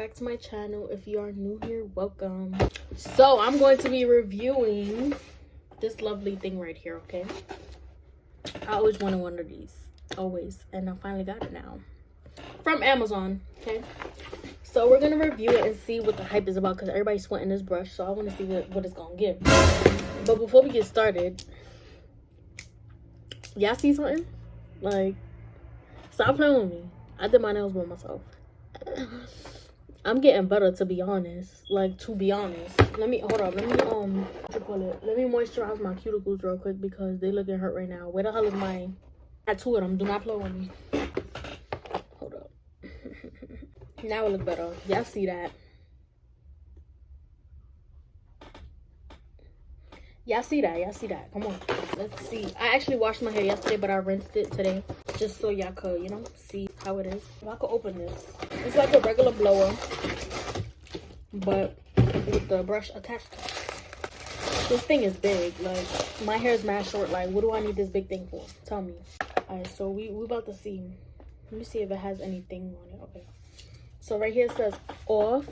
back to my channel. If you are new here, welcome. So I'm going to be reviewing this lovely thing right here, okay? I always wanted one of these, always, and I finally got it now from Amazon. Okay, so we're gonna review it and see what the hype is about, because everybody's sweating this brush, so I want to see what it's gonna give. But before we get started, y'all see something? Like, stop playing with me. I did my nails by myself. I'm getting better, to be honest. Like, to be honest. Let me, hold up. Let me, what you call it? Let me moisturize my cuticles real quick because they looking hurt right now. Where the hell is mine? I got two of them. Do not play with me. Hold up. Now it look better. Y'all see that? Y'all see that? Y'all see that? Come on. Let's see. I actually washed my hair yesterday, but I rinsed it today. Just so y'all could, you know, see how it is. If I could open this. It's like a regular blower, but with the brush attached to it. This thing is big. Like, my hair is mad short. Like, what do I need this big thing for? Tell me. Alright, so we about to see. Let me see if it has anything on it. Okay. So right here it says off,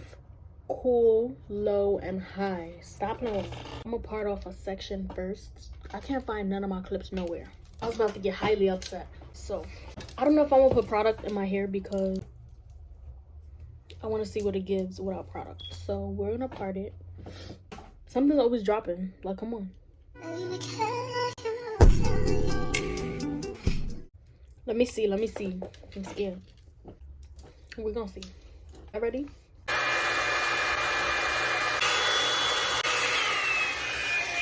cool, low, and high. Stop playing with me. I'm gonna part off a section first. I can't find none of my clips nowhere. I was about to get highly upset. So I don't know if I'm gonna put product in my hair because I want to see what it gives without product. So we're gonna part it. Something's always dropping. Like, come on. Let me see. I'm scared. We're gonna see. Y'all ready?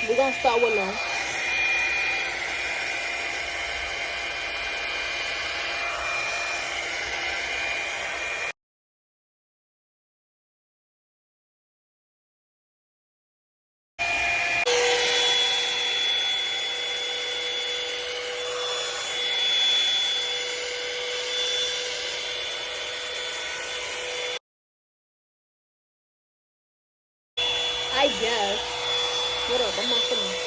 We're gonna start with low. I guess. What up? I'm not finished.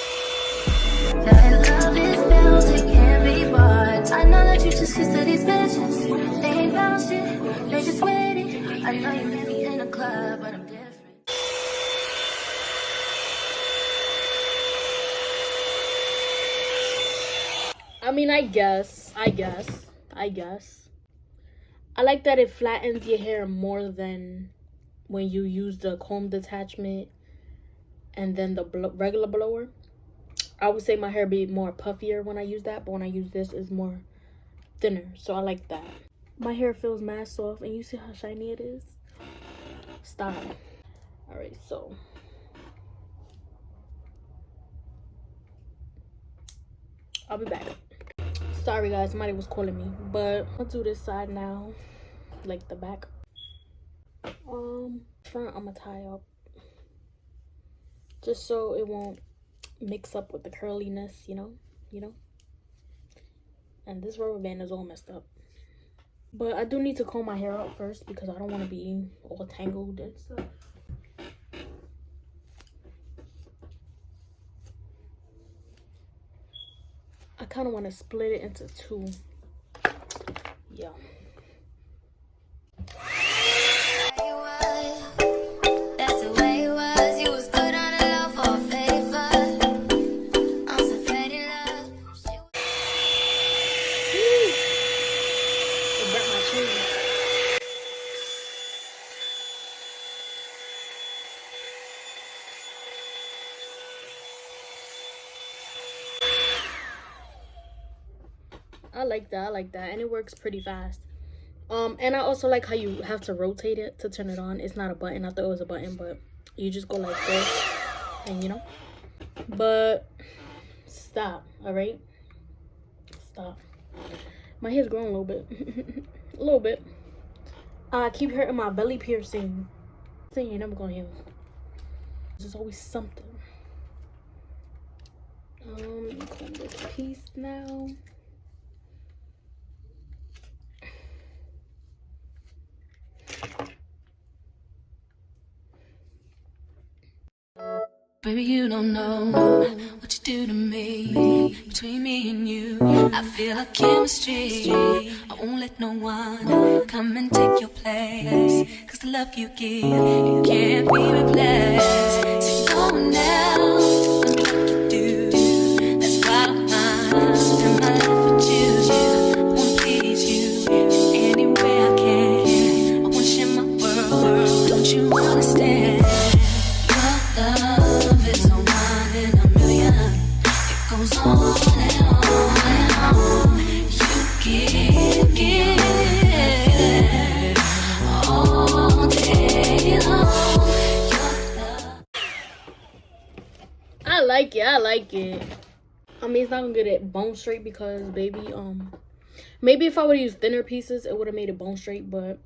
That love is built, it can't be bought. I know that you just used to these bitches. They ain't bout shit, they just waiting. I know you met me in a club, but I'm different. I mean, I guess. I like that it flattens your hair more than when you use the comb detachment and then the regular blower. I would say my hair be more puffier when I use that, but when I use this, it's more thinner. So I like that. My hair feels mad soft, and you see how shiny it is? Stop. All right, so I'll be back. Sorry guys, somebody was calling me, but I'll do this side now, like the back. Front I'm gonna tie up just so it won't mix up with the curliness, you know. And this rubber band is all messed up, but I do need to comb my hair out first because I don't want to be all tangled and stuff. I kind of want to split it into two. Yeah. That's the way it was. You was good on the low for a favor. I'm so afraid of love. It burnt my chin. I like that, and it works pretty fast. And I also like how you have to rotate it to turn it on. It's not a button. I thought it was a button, but you just go like this, and you know. But stop. All right, stop. My hair's growing a little bit. A little bit. I keep hurting my belly piercing. Thing ain't never gonna heal. There's always something. Let me comb this piece now. Baby, you don't know what you do to me. Between me and you, I feel like chemistry. I won't let no one come and take your place. Cause the love you give, it can't be replaced. So no one else can do like you do. That's why I'm mine. Spend my life with you. I wanna please you in any way I can. I wanna share my world. Don't you understand? Your love is a one in a million. It goes on and on and on. You give all day long. Your love. I like it. I mean, it's not gonna get it bone straight because, baby, maybe if I would use thinner pieces, it would have made it bone straight, but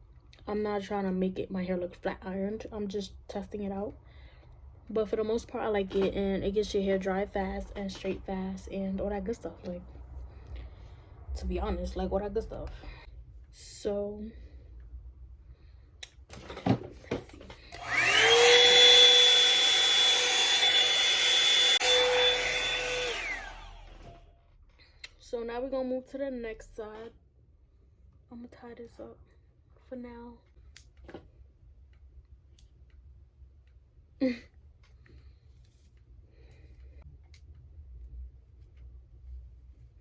I'm not trying to make it my hair look flat ironed. I'm just testing it out. But for the most part, I like it, and it gets your hair dry fast and straight fast and all that good stuff. Like, to be honest, like all that good stuff. So now we're gonna move to the next side. I'm gonna tie this up for now.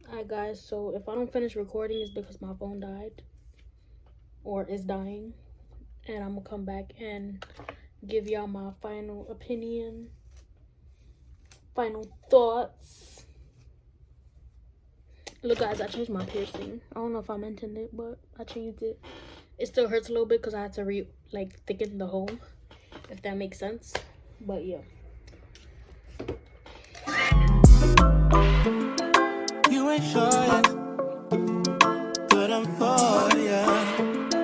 Alright guys, so if I don't finish recording, it's because my phone died or is dying, and I'm gonna come back and give y'all my final opinion, final thoughts. Look guys, I changed my piercing. I don't know if I mentioned it, but I changed it. It still hurts a little bit because I had to thicken the hole, if that makes sense. But yeah. You ain't sure yet, but I'm for ya.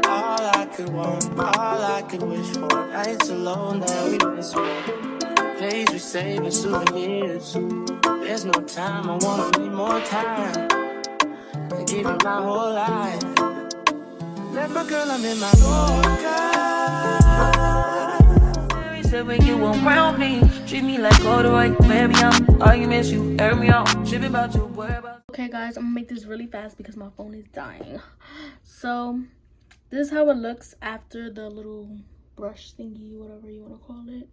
All I could want, all I could wish for. Nights alone that we miss one. Plays we saving souvenirs. There's no time, I wanna need more time. I give you my whole life. Left my girl, I'm in my Yorker. You said when you around me, treat me like corduroy, wear me out. Arguments, you air me out. Tripping about your whereabouts. Okay guys, I'm gonna make this really fast because my phone is dying. So this is how it looks after the little brush thingy, whatever you want to call it.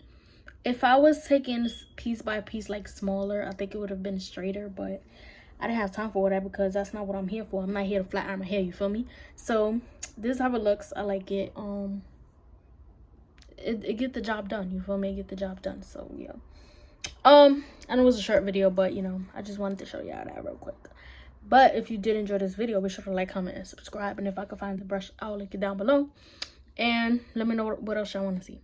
If I was taking piece by piece, like smaller, I think it would have been straighter, but I didn't have time for that because that's not what I'm here for. I'm not here to flat iron my hair, you feel me? So this is how it looks. I like it. It get the job done, you feel me? It get the job done. So yeah. I know it was a short video, but you know, I just wanted to show y'all that real quick. But if you did enjoy this video, be sure to like, comment, and subscribe. And if I can find the brush, I'll link it down below. And let me know what else y'all want to see.